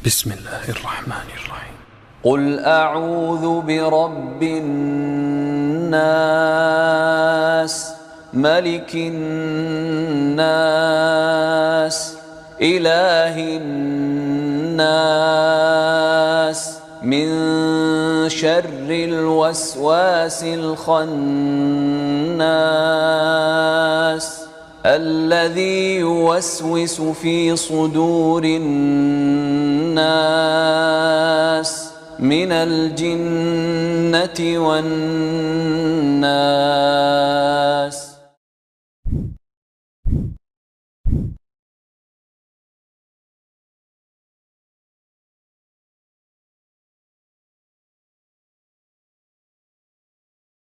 بسم الله الرحمن الرحيم. قل أعوذ برب الناس ملك الناس إله الناس من شر الوسواس الخناس الذي يوسوس في صدور الناس من الجنة والناس.